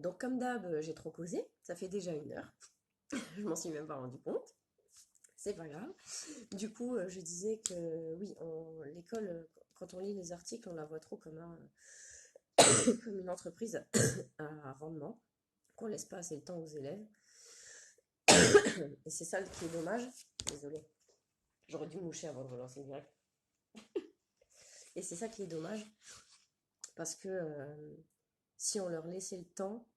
Donc comme d'hab, j'ai trop causé, ça fait déjà 1 heure, je m'en suis même pas rendu compte, c'est pas grave. Du coup, je disais que oui, l'école, quand on lit les articles, on la voit trop comme, comme une entreprise à rendement, qu'on laisse pas assez le temps aux élèves. Et c'est ça qui est dommage. Désolée, j'aurais dû me moucher avant de relancer le direct. Et c'est ça qui est dommage, parce que si on leur laissait le temps,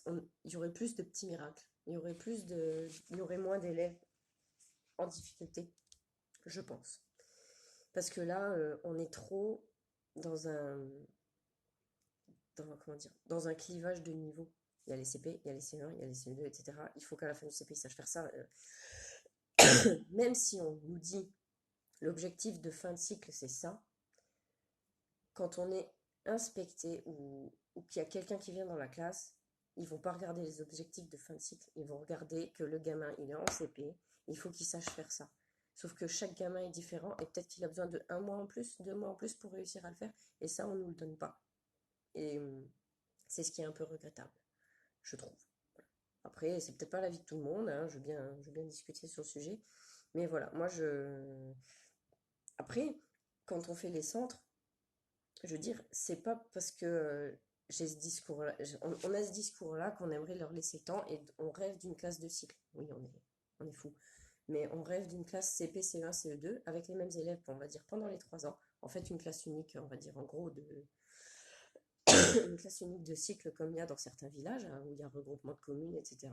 il y aurait plus de petits miracles. Il y aurait moins d'élèves en difficulté, je pense. Parce que là, on est trop dans comment dire, dans un clivage de niveau. Il y a les CP, il y a les C1, il y a les CE2, etc. Il faut qu'à la fin du CP, ils sachent faire ça. Même si on nous dit l'objectif de fin de cycle, c'est ça, quand on est inspecté ou qu'il y a quelqu'un qui vient dans la classe, ils vont pas regarder les objectifs de fin de cycle, ils vont regarder que le gamin, il est en CP, il faut qu'il sache faire ça. Sauf que chaque gamin est différent et peut-être qu'il a besoin de 1 mois en plus, 2 mois en plus pour réussir à le faire. Et ça, on ne nous le donne pas. Et c'est ce qui est un peu regrettable, je trouve. Après, c'est peut-être pas l'avis de tout le monde, hein, je veux bien discuter sur le sujet. Mais voilà, Après, quand on fait les centres, je veux dire, c'est pas parce que j'ai ce discours-là, on a ce discours-là qu'on aimerait leur laisser le temps et on rêve d'une classe de cycle. Oui, on est fou. Mais on rêve d'une classe CP, CE1, CE2 avec les mêmes élèves, on va dire, pendant les 3 ans. En fait, une classe unique, on va dire, en gros, une classe unique de cycle comme il y a dans certains villages, hein, où il y a un regroupement de communes, etc.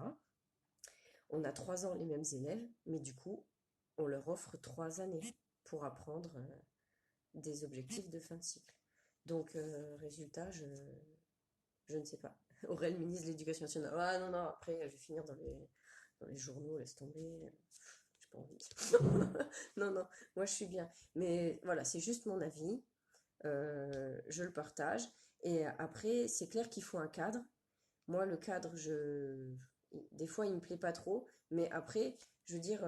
On a 3 ans les mêmes élèves, mais du coup, on leur offre 3 années pour apprendre des objectifs de fin de cycle. Donc, résultat, je ne sais pas. Aurel, ministre de l'Éducation nationale. Ah non, non, après, je vais finir dans les journaux, laisse tomber. J'ai pas envie. Non, non, moi je suis bien. Mais voilà, c'est juste mon avis. Je le partage. Et après, c'est clair qu'il faut un cadre. Moi, le cadre, des fois, il me plaît pas trop. Mais après, je veux dire,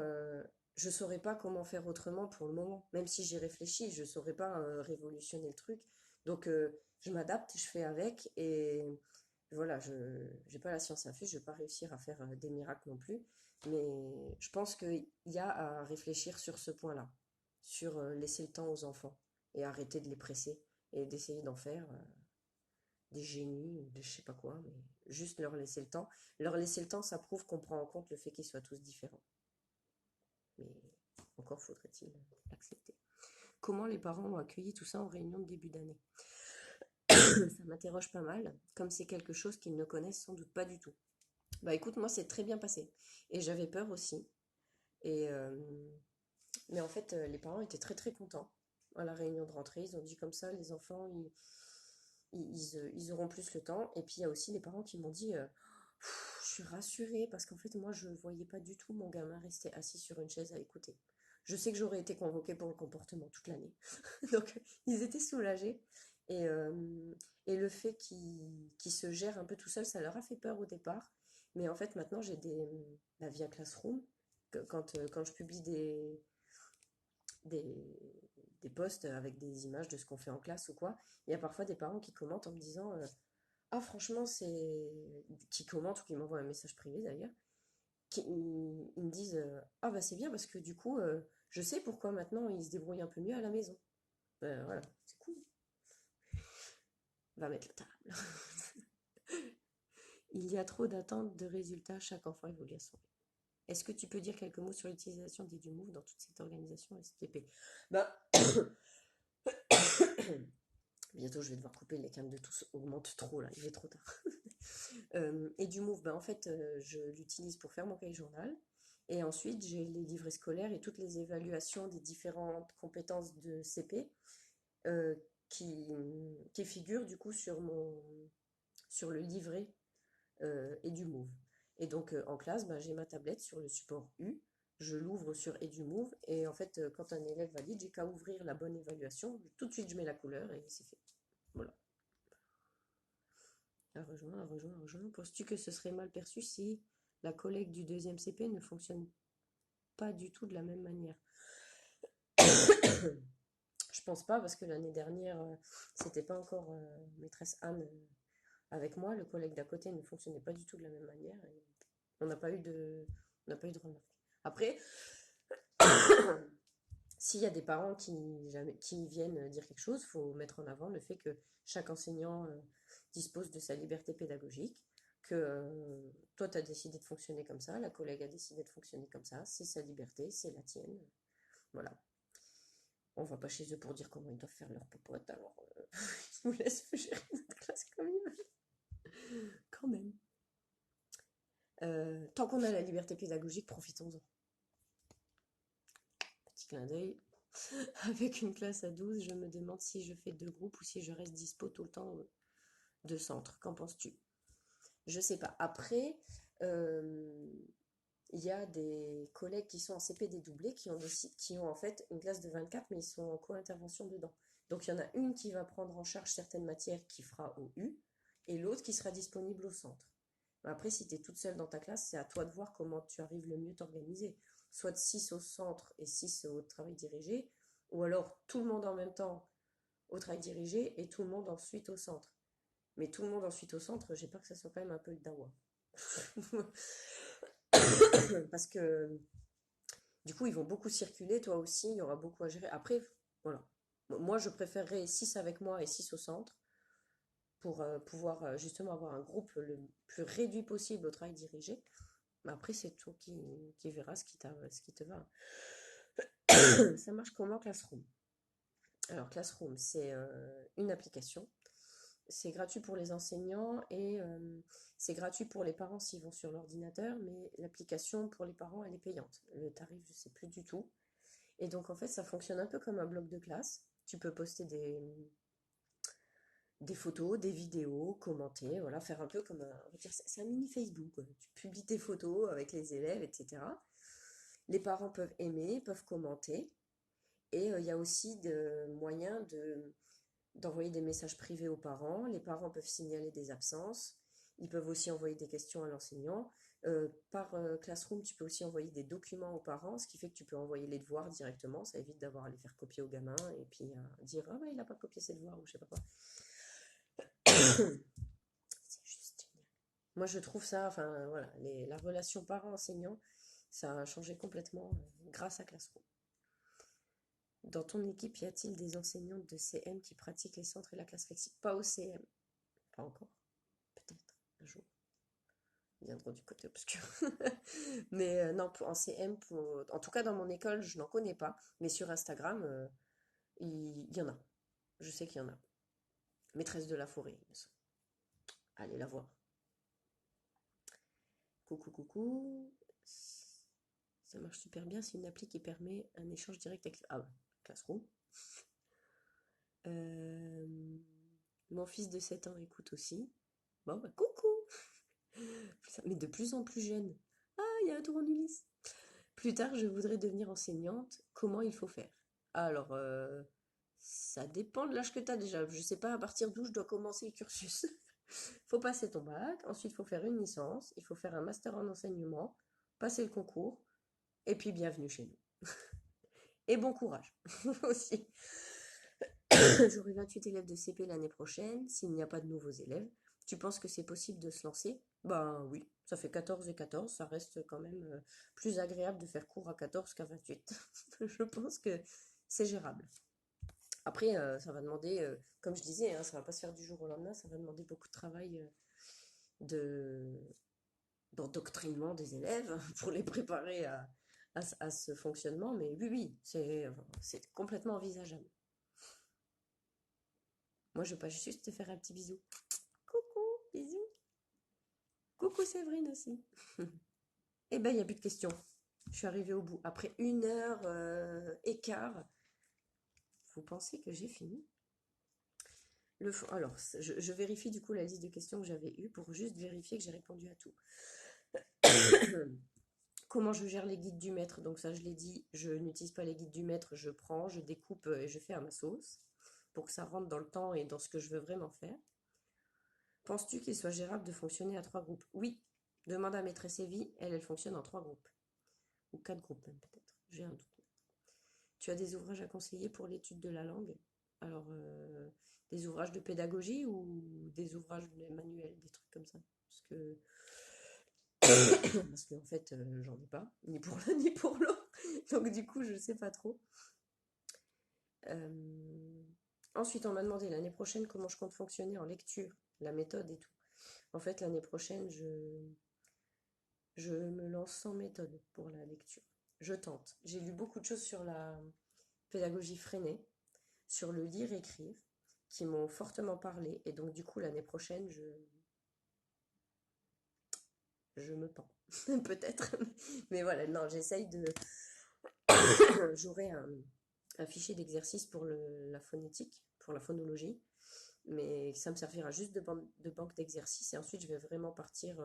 je saurais pas comment faire autrement pour le moment. Même si j'y réfléchis, je saurais pas révolutionner le truc. Donc, je m'adapte, je fais avec. Et voilà, je n'ai pas la science infuse, je vais pas réussir à faire des miracles non plus. Mais je pense qu'il y a à réfléchir sur ce point-là, sur laisser le temps aux enfants et arrêter de les presser et d'essayer d'en faire des génies ou de je sais pas quoi, mais juste leur laisser le temps. Leur laisser le temps, ça prouve qu'on prend en compte le fait qu'ils soient tous différents. Mais encore faudrait-il l'accepter. Comment les parents ont accueilli tout ça en réunion de début d'année? Ça m'interroge pas mal, comme c'est quelque chose qu'ils ne connaissent sans doute pas du tout. Bah écoute, moi c'est très bien passé. Et j'avais peur aussi. Et mais en fait, les parents étaient très très contents à la réunion de rentrée. Ils ont dit comme ça, les enfants, ils auront plus le temps. Et puis il y a aussi les parents qui m'ont dit, je suis rassurée parce qu'en fait, moi, je voyais pas du tout mon gamin rester assis sur une chaise à écouter. Je sais que j'aurais été convoquée pour le comportement toute l'année. Donc, ils étaient soulagés. Et, euh, et le fait qu'ils se gèrent un peu tout seul, ça leur a fait peur au départ. Mais en fait, maintenant, bah, via Classroom, quand je publie des, des posts avec des images de ce qu'on fait en classe ou quoi, il y a parfois des parents qui commentent en me disant ah, franchement, c'est. Qui commentent ou qui m'envoient un message privé d'ailleurs, ils me disent ah, bah c'est bien parce que du coup, je sais pourquoi maintenant ils se débrouillent un peu mieux à la maison. Voilà, c'est cool. On va mettre la table. Il y a trop d'attentes de résultats, chaque enfant évolue à son rythme. Est-ce que tu peux dire quelques mots sur l'utilisation des DUMOVE dans toute cette organisation STP? Bah, bientôt je vais devoir couper, les cannes de tous augmentent trop là, il est trop tard. Et du Move, ben en fait, je l'utilise pour faire mon cahier journal. Et ensuite, j'ai les livrets scolaires et toutes les évaluations des différentes compétences de CP euh, qui figurent du coup sur le livret et du Move. Et donc en classe, ben, j'ai ma tablette sur le support U. Je l'ouvre sur EduMove et en fait, quand un élève valide, j'ai qu'à ouvrir la bonne évaluation. Tout de suite, je mets la couleur et c'est fait. Voilà. À rejoindre, à rejoindre, à rejoindre. Penses-tu que ce serait mal perçu si la collecte du deuxième CP ne fonctionne pas du tout de la même manière? Je pense pas parce que l'année dernière, c'était pas encore maîtresse Anne Avec moi, le collègue d'à côté ne fonctionnait pas du tout de la même manière et on n'a pas eu de remarques. Après, s'il y a des parents qui viennent dire quelque chose, il faut mettre en avant le fait que chaque enseignant dispose de sa liberté pédagogique, que toi, tu as décidé de fonctionner comme ça, la collègue a décidé de fonctionner comme ça, c'est sa liberté, c'est la tienne. Voilà. On va pas chez eux pour dire comment ils doivent faire leur popote, alors ils nous laissent gérer notre classe comme ils veulent. Quand même. Tant qu'on a la liberté pédagogique, profitons-en. Petit clin d'œil. Avec une classe à 12, je me demande si je fais 2 groupes ou si je reste dispo tout le temps de centre. Qu'en penses-tu? Je sais pas. Après, euh, il y a des collègues qui sont en CP dédoublé qui ont en fait une classe de 24, mais ils sont en co-intervention dedans. Donc il y en a une qui va prendre en charge certaines matières qui fera au U et l'autre qui sera disponible au centre. Après, si tu es toute seule dans ta classe, c'est à toi de voir comment tu arrives le mieux t'organiser. Soit 6 au centre et 6 au travail dirigé, ou alors tout le monde en même temps au travail dirigé et tout le monde ensuite au centre. Mais tout le monde ensuite au centre, j'ai peur que ça soit quand même un peu le dawa. Parce que du coup, ils vont beaucoup circuler, toi aussi, il y aura beaucoup à gérer. Après, voilà. Moi, je préférerais 6 avec moi et 6 au centre pour pouvoir justement avoir un groupe le plus réduit possible au travail dirigé. Mais après, c'est toi qui verras ce qui te va. Ça marche comment Classroom? Alors, Classroom, c'est une application. C'est gratuit pour les enseignants et c'est gratuit pour les parents s'ils vont sur l'ordinateur, mais l'application pour les parents, elle est payante. Le tarif, je ne sais plus du tout. Et donc, en fait, ça fonctionne un peu comme un bloc de classe. Tu peux poster des photos, des vidéos, commenter, voilà, faire un peu comme un, on va dire, c'est un mini Facebook, quoi. Tu publies tes photos avec les élèves, etc. Les parents peuvent aimer, peuvent commenter. Et il y a aussi moyens d'envoyer des messages privés aux parents. Les parents peuvent signaler des absences. Ils peuvent aussi envoyer des questions à l'enseignant. Par Classroom, tu peux aussi envoyer des documents aux parents, ce qui fait que tu peux envoyer les devoirs directement. Ça évite d'avoir à les faire copier aux gamins et puis dire ah bah il n'a pas copié ses devoirs ou je sais pas quoi. C'est juste génial. Moi je trouve ça, enfin voilà, la relation parent-enseignant, ça a changé complètement grâce à Classroom. Dans ton équipe, y a-t-il des enseignantes de CM qui pratiquent les centres et la classe flexible? Pas au CM, pas encore. Peut-être un jour. Ils viendront du côté obscur. Mais non, en CM, en tout cas dans mon école, je n'en connais pas. Mais sur Instagram, il y en a. Je sais qu'il y en a. Maîtresse de la forêt, il me semble. Allez la voir. Coucou, coucou. Ça marche super bien. C'est une appli qui permet un échange direct avec. Ah, Classroom. Euh, Mon fils de 7 ans écoute aussi. Bon, bah coucou! Mais de plus en plus jeune. Ah, il y a un tour en Ulysse. Plus tard, je voudrais devenir enseignante. Comment il faut faire? Alors, ça dépend de l'âge que tu as déjà. Je sais pas à partir d'où je dois commencer le cursus. Faut passer ton bac, ensuite il faut faire une licence, il faut faire un master en enseignement, passer le concours, et puis bienvenue chez nous. Et bon courage aussi. J'aurai 28 élèves de CP l'année prochaine, s'il n'y a pas de nouveaux élèves. Tu penses que c'est possible de se lancer? Ben oui, ça fait 14 et 14, ça reste quand même plus agréable de faire cours à 14 qu'à 28. Je pense que c'est gérable. Après, ça va demander, comme je disais, hein, ça va pas se faire du jour au lendemain, ça va demander beaucoup de travail de d'endoctrinement des élèves pour les préparer à ce fonctionnement, mais oui, oui, c'est complètement envisageable. Moi, je veux pas juste te faire un petit bisou. Coucou, bisous. Coucou Séverine aussi. Eh ben, il n'y a plus de questions. Je suis arrivée au bout. Après 1 heure et quart, vous pensez que j'ai fini? Alors, je vérifie du coup la liste de questions que j'avais eues pour juste vérifier que j'ai répondu à tout. Comment je gère les guides du maître? Donc ça, je l'ai dit, je n'utilise pas les guides du maître, je prends, je découpe et je fais à ma sauce pour que ça rentre dans le temps et dans ce que je veux vraiment faire. Penses-tu qu'il soit gérable de fonctionner à 3 groupes? Oui. Demande à maîtresse Evie, elle fonctionne en 3 groupes. Ou 4 groupes même peut-être. J'ai un doute. Tu as des ouvrages à conseiller pour l'étude de la langue? Alors, des ouvrages de pédagogie ou des ouvrages manuels, des trucs comme ça. Parce que en fait, j'en ai pas, ni pour l'un ni pour l'autre. Donc du coup, je sais pas trop. Euh, Ensuite, on m'a demandé l'année prochaine comment je compte fonctionner en lecture, la méthode et tout. En fait, l'année prochaine, je me lance sans méthode pour la lecture. Je tente. J'ai lu beaucoup de choses sur la pédagogie freinée, sur le lire-écrire, qui m'ont fortement parlé. Et donc, du coup, l'année prochaine, je me pends. Peut-être. Mais voilà, non, j'essaye de. J'aurai un fichier d'exercice pour la phonétique, pour la phonologie. Mais ça me servira juste de banque d'exercices. Et ensuite, je vais vraiment partir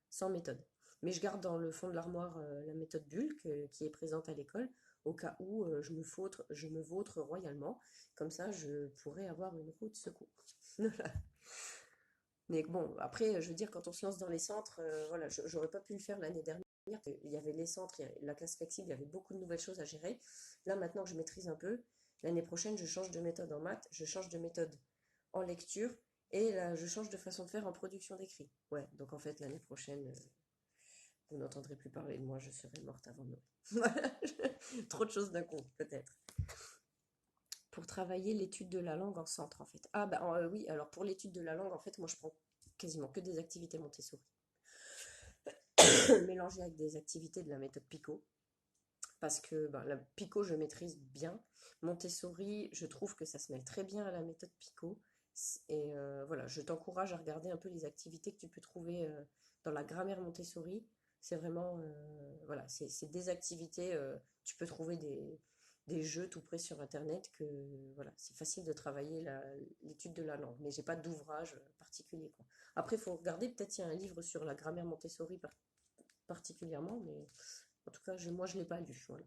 sans méthode. Mais je garde dans le fond de l'armoire la méthode Bulle qui est présente à l'école, au cas où je me vautre royalement. Comme ça, je pourrais avoir une roue de secours. Voilà. Mais bon, après, je veux dire, quand on se lance dans les centres, voilà, j'aurais pas pu le faire l'année dernière. Il y avait les centres, la classe flexible, il y avait beaucoup de nouvelles choses à gérer. Là, maintenant que je maîtrise un peu, l'année prochaine, je change de méthode en maths, je change de méthode en lecture, et là, je change de façon de faire en production d'écrit. Ouais, donc en fait, l'année prochaine, vous n'entendrez plus parler de moi, je serai morte avant Noël. Voilà, trop de choses d'un coup, peut-être. Pour travailler l'étude de la langue en centre, en fait. Ah, bah oui, alors pour l'étude de la langue, en fait, moi, je prends quasiment que des activités Montessori, mélangées avec des activités de la méthode Picot, parce que ben, la Picot, je maîtrise bien. Montessori, je trouve que ça se mêle très bien à la méthode Picot. Et voilà, je t'encourage à regarder un peu les activités que tu peux trouver dans la grammaire Montessori. C'est vraiment, voilà, c'est des activités, tu peux trouver des jeux tout près sur Internet que, voilà, c'est facile de travailler l'étude de la langue, mais j'ai pas d'ouvrage particulier, quoi. Après, il faut regarder, peut-être il y a un livre sur la grammaire Montessori particulièrement, mais en tout cas, moi, je l'ai pas lu, voilà.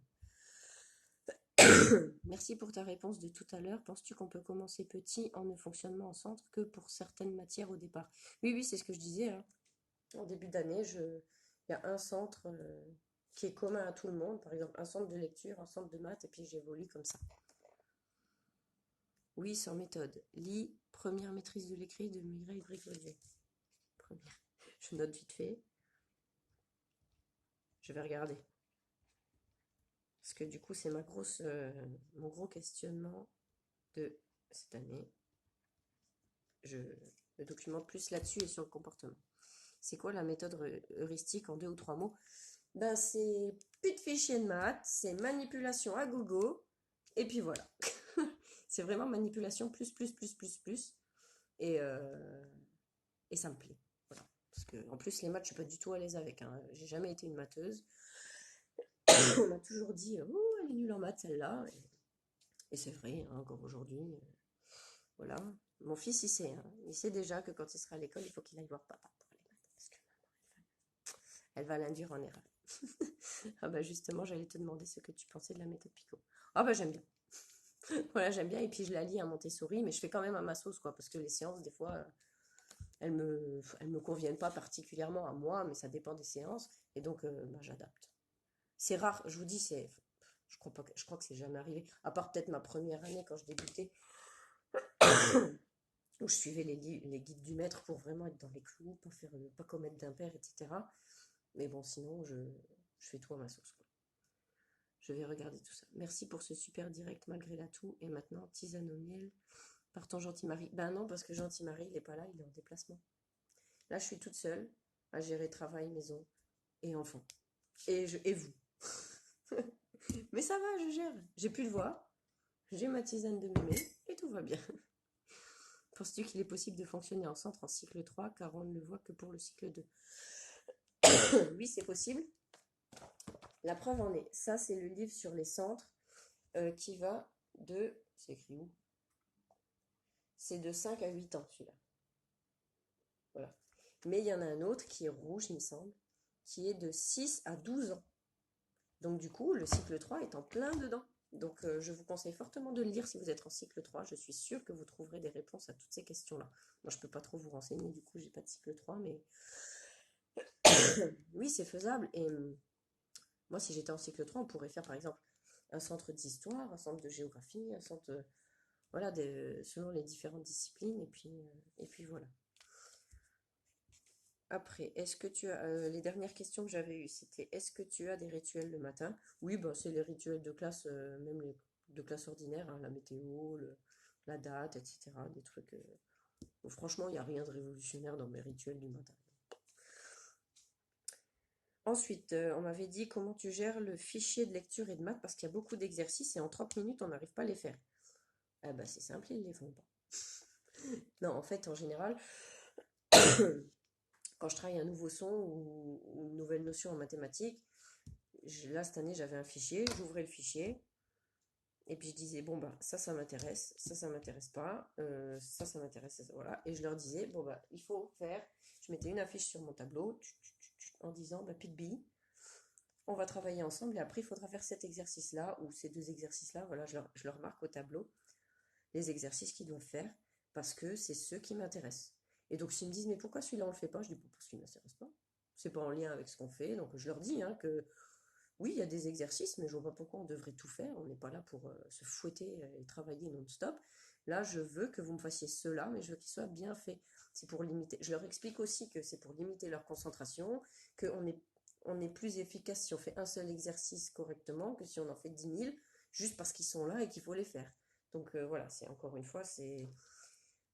Merci pour ta réponse de tout à l'heure. Penses-tu qu'on peut commencer petit en ne fonctionnant en centre que pour certaines matières au départ? Oui, oui, c'est ce que je disais, hein. En début d'année, il y a un centre qui est commun à tout le monde. Par exemple, un centre de lecture, un centre de maths, et puis j'évolue comme ça. Oui, sans méthode. Lis, première maîtrise de l'écrit de Mireille Bricodier. Première. Je note vite fait. Je vais regarder. Parce que du coup, c'est mon gros questionnement de cette année. Je me documente plus là-dessus et sur le comportement. C'est quoi la méthode heuristique en 2 ou 3 mots? Ben, c'est plus de fichiers de maths, c'est manipulation à gogo, et puis voilà. C'est vraiment manipulation plus, plus, plus, plus, plus, et, euh, et ça me plaît. Voilà. Parce que, en plus, les maths, je suis pas du tout à l'aise avec, hein. J'ai jamais été une matheuse. On m'a toujours dit, oh, elle est nulle en maths, celle-là. Et c'est vrai, hein, encore aujourd'hui. Voilà. Mon fils, il sait, hein. Il sait déjà que quand il sera à l'école, il faut qu'il aille voir papa pour les maths. Parce que elle va l'induire en erreur. Ah bah justement, j'allais te demander ce que tu pensais de la méthode Picot. Ah bah j'aime bien. Voilà, j'aime bien. Et puis je la lis à Montessori, mais je fais quand même à ma sauce, quoi, parce que les séances, des fois, elles me conviennent pas particulièrement à moi, mais ça dépend des séances. Et donc, bah, j'adapte. C'est rare, je vous dis, je crois que c'est jamais arrivé. À part peut-être ma première année quand je débutais, où je suivais les guides du maître pour vraiment être dans les clous, pas commettre d'impair, etc. Mais bon, sinon, je fais tout à ma sauce, quoi. Je vais regarder tout ça. Merci pour ce super direct malgré la toux. Et maintenant, tisane au miel par ton gentil mari. Ben non, parce que gentil mari, il n'est pas là, il est en déplacement. Là, je suis toute seule à gérer travail, maison et enfants. Et vous. Mais ça va, je gère. J'ai plus de voix, j'ai ma tisane de mémé et tout va bien. Penses-tu qu'il est possible de fonctionner en centre en cycle 3 car on ne le voit que pour le cycle 2? Oui, c'est possible. La preuve en est. Ça, c'est le livre sur les centres qui va de... C'est écrit où? C'est de 5 à 8 ans, celui-là. Voilà. Mais il y en a un autre qui est rouge, il me semble, qui est de 6 à 12 ans. Donc du coup, le cycle 3 est en plein dedans. Donc je vous conseille fortement de le lire si vous êtes en cycle 3. Je suis sûre que vous trouverez des réponses à toutes ces questions-là. Moi, je ne peux pas trop vous renseigner, du coup, j'ai pas de cycle 3, mais oui, c'est faisable. Et moi, si j'étais en cycle 3, on pourrait faire par exemple un centre d'histoire, un centre de géographie, un centre voilà, selon les différentes disciplines, et puis voilà. Après, est-ce que tu as, les dernières questions que j'avais eues, c'était est-ce que tu as des rituels le matin? Oui, bah, c'est les rituels de classe, même les de classe ordinaire, hein, la météo, la date, etc. Des trucs. Bon, franchement, il n'y a rien de révolutionnaire dans mes rituels du matin. Ensuite, on m'avait dit comment tu gères le fichier de lecture et de maths parce qu'il y a beaucoup d'exercices et en 30 minutes, on n'arrive pas à les faire. Ah bah c'est simple, ils ne les font pas. Non, en fait, en général, quand je travaille un nouveau son ou une nouvelle notion en mathématiques, là, cette année, j'avais un fichier, j'ouvrais le fichier, et puis je disais, bon, bah, ça m'intéresse, ça m'intéresse pas, ça m'intéresse, voilà. Et je leur disais, bon, bah, il faut faire, je mettais une affiche sur mon tableau, en disant, bah, pique bille, on va travailler ensemble, et après, il faudra faire cet exercice-là, ou ces deux exercices-là, voilà, je leur marque au tableau les exercices qu'ils doivent faire, parce que c'est ceux qui m'intéressent. Et donc, s'ils me disent, mais pourquoi celui-là on le fait pas? Je dis, bon, parce qu'il ne m'intéresse pas. C'est pas en lien avec ce qu'on fait. Donc, je leur dis hein, que oui, il y a des exercices, mais je vois pas pourquoi on devrait tout faire. On n'est pas là pour se fouetter et travailler non-stop. Là, je veux que vous me fassiez cela, mais je veux qu'ils soient bien faits. C'est pour limiter. Je leur explique aussi que c'est pour limiter leur concentration, on est plus efficace si on fait un seul exercice correctement que si on en fait 10 000, juste parce qu'ils sont là et qu'il faut les faire. Donc voilà, c'est encore une fois, c'est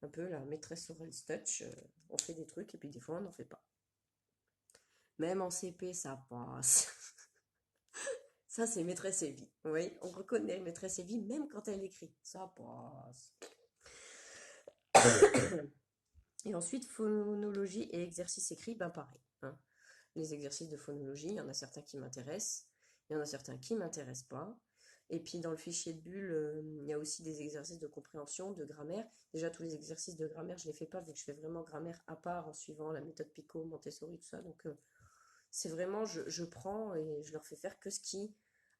un peu la maîtresse Orange Touch. On fait des trucs et puis des fois on n'en fait pas. Même en CP, ça passe. Ça, c'est maîtresse Evie. Oui, on reconnaît maîtresse Evie même quand elle écrit. Ça passe. Et ensuite, phonologie et exercice écrit, ben pareil, hein. Les exercices de phonologie, il y en a certains qui m'intéressent, il y en a certains qui ne m'intéressent pas. Et puis dans le fichier de bulle, il y a aussi des exercices de compréhension, de grammaire. Déjà, tous les exercices de grammaire, je ne les fais pas vu que je fais vraiment grammaire à part en suivant la méthode Pico, Montessori, tout ça. Donc c'est vraiment, je prends et je leur fais faire que ce qui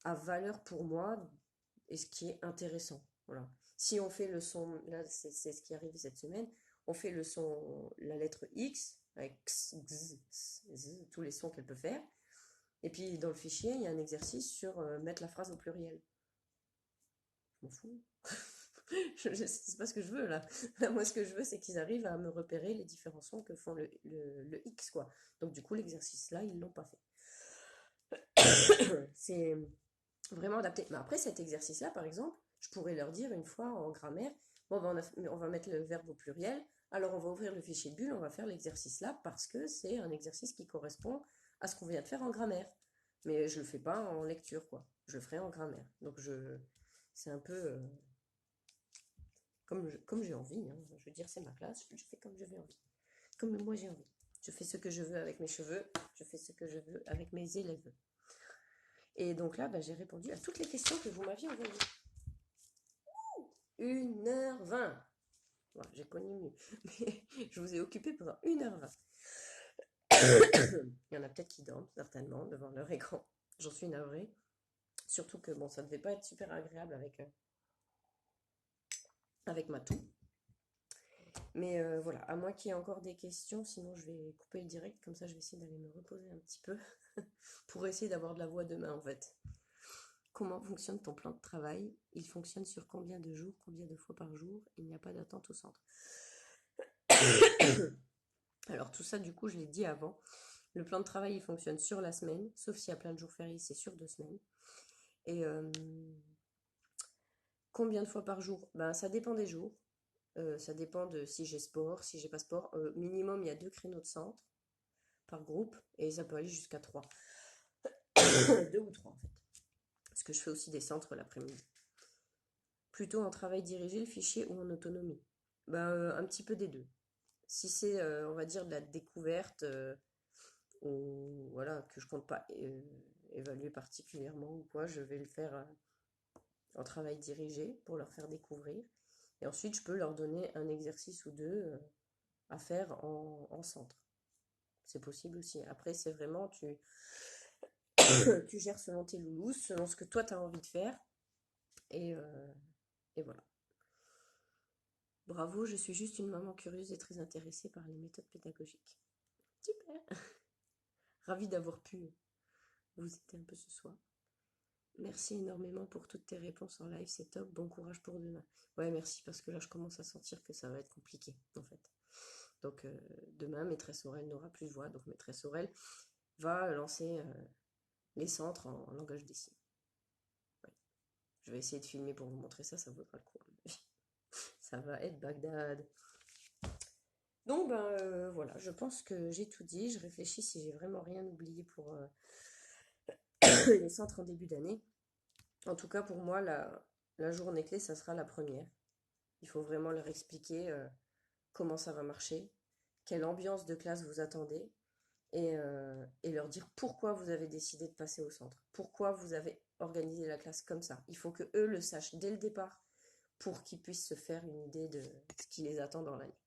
a valeur pour moi et ce qui est intéressant. Voilà. Si on fait le son, là c'est ce qui arrive cette semaine, on fait le son, la lettre X, avec x, x, z, tous les sons qu'elle peut faire. Et puis dans le fichier, il y a un exercice sur mettre la phrase au pluriel. Je m'en fous. C'est pas ce que je veux là. Moi, ce que je veux, c'est qu'ils arrivent à me repérer les différents sons que font le X, quoi. Donc, du coup, l'exercice là, ils l'ont pas fait. C'est vraiment adapté. Mais après, cet exercice-là, par exemple, je pourrais leur dire une fois en grammaire, bon, ben, on va mettre le verbe au pluriel, alors on va ouvrir le fichier de bulle, on va faire l'exercice là, parce que c'est un exercice qui correspond à ce qu'on vient de faire en grammaire. Mais je le fais pas en lecture, quoi. Je le ferai en grammaire. Donc, c'est un peu comme j'ai envie, hein. Je veux dire, c'est ma classe, je fais comme je veux envie. Comme moi j'ai envie. Je fais ce que je veux avec mes cheveux, je fais ce que je veux avec mes élèves. Et donc là, bah, j'ai répondu à toutes les questions que vous m'aviez envoyées. 1h20. Bon, j'ai connu mieux. Mais je vous ai occupé pendant 1h20. Il y en a peut-être qui dorment, certainement, devant leur écran. J'en suis navrée. Surtout que bon, ça devait pas être super agréable avec ma toux. Mais voilà, à moins qu'il y ait encore des questions, sinon je vais couper le direct, comme ça je vais essayer d'aller me reposer un petit peu pour essayer d'avoir de la voix demain en fait. Comment fonctionne ton plan de travail? Il fonctionne sur combien de jours, combien de fois par jour? Il n'y a pas d'attente au centre. Alors tout ça, du coup, je l'ai dit avant. Le plan de travail, il fonctionne sur la semaine, sauf s'il y a plein de jours fériés, c'est sur 2 semaines. Et combien de fois par jour? Ben, ça dépend des jours. Ça dépend de si j'ai sport, si j'ai pas sport. Minimum, il y a 2 créneaux de centre par groupe, et ça peut aller jusqu'à 3. 2 ou 3 en fait. Parce que je fais aussi des centres l'après-midi. Plutôt en travail dirigé, le fichier, ou en autonomie? Ben, un petit peu des deux. Si c'est, on va dire, de la découverte, ou voilà, que je compte pas évaluer particulièrement ou quoi, je vais le faire en travail dirigé pour leur faire découvrir. Et ensuite, je peux leur donner un exercice ou deux à faire en centre. C'est possible aussi. Après, c'est vraiment, tu gères selon tes loulous, selon ce que toi, tu as envie de faire. Et, euh, et voilà. Bravo, je suis juste une maman curieuse et très intéressée par les méthodes pédagogiques. Super. Ravie d'avoir pu vous aider un peu ce soir. Merci énormément pour toutes tes réponses en live, c'est top. Bon courage pour demain. Ouais, merci parce que là, je commence à sentir que ça va être compliqué, en fait. Donc, demain, maîtresse Aurel n'aura plus de voix. Donc, maîtresse Aurel va lancer les centres en langage des signes. Ouais. Je vais essayer de filmer pour vous montrer ça, ça vaudra le coup. Ça va être Bagdad. Donc, ben voilà, je pense que j'ai tout dit. Je réfléchis si j'ai vraiment rien oublié pour les centres en début d'année. En tout cas, pour moi, la journée clé, ça sera la première. Il faut vraiment leur expliquer comment ça va marcher, quelle ambiance de classe vous attendez, et leur dire pourquoi vous avez décidé de passer au centre, pourquoi vous avez organisé la classe comme ça. Il faut que eux le sachent dès le départ pour qu'ils puissent se faire une idée de ce qui les attend dans l'année.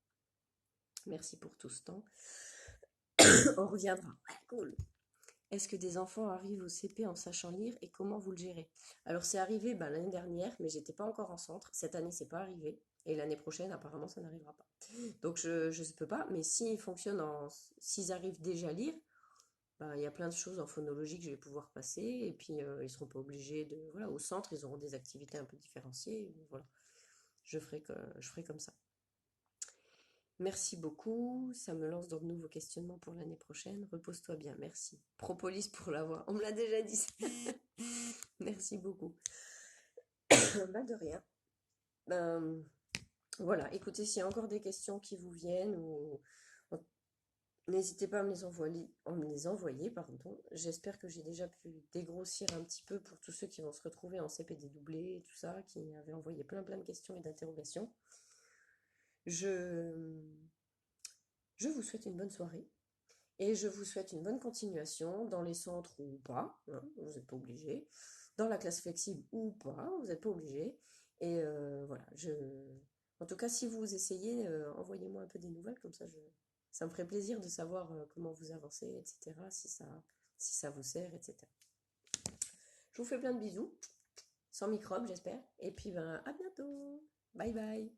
Merci pour tout ce temps. On reviendra. Ouais, cool. Est-ce que des enfants arrivent au CP en sachant lire et comment vous le gérez? Alors c'est arrivé l'année dernière, mais j'étais pas encore en centre. Cette année, c'est pas arrivé. Et l'année prochaine, apparemment, ça n'arrivera pas. Donc je ne peux pas, mais s'ils arrivent déjà à lire, il y a plein de choses en phonologie que je vais pouvoir passer. Et puis ils seront pas obligés de. Voilà, au centre, ils auront des activités un peu différenciées. Voilà, je ferai comme ça. Merci beaucoup, ça me lance dans de nouveaux questionnements pour l'année prochaine. Repose-toi bien, merci. Propolis pour la voix, on me l'a déjà dit. Merci beaucoup. De rien. Voilà, écoutez, s'il y a encore des questions qui vous viennent, n'hésitez pas à me les envoyer, pardon. J'espère que j'ai déjà pu dégrossir un petit peu pour tous ceux qui vont se retrouver en CPD doublé et tout ça, qui avaient envoyé plein de questions et d'interrogations. Je vous souhaite une bonne soirée. Et je vous souhaite une bonne continuation dans les centres ou pas, hein, vous n'êtes pas obligé. Dans la classe flexible ou pas, vous n'êtes pas obligé. Et voilà, en tout cas, si vous essayez, envoyez-moi un peu des nouvelles, comme ça me ferait plaisir de savoir comment vous avancez, etc., si ça vous sert, etc. Je vous fais plein de bisous, sans microbes, j'espère. Et puis, à bientôt. Bye bye.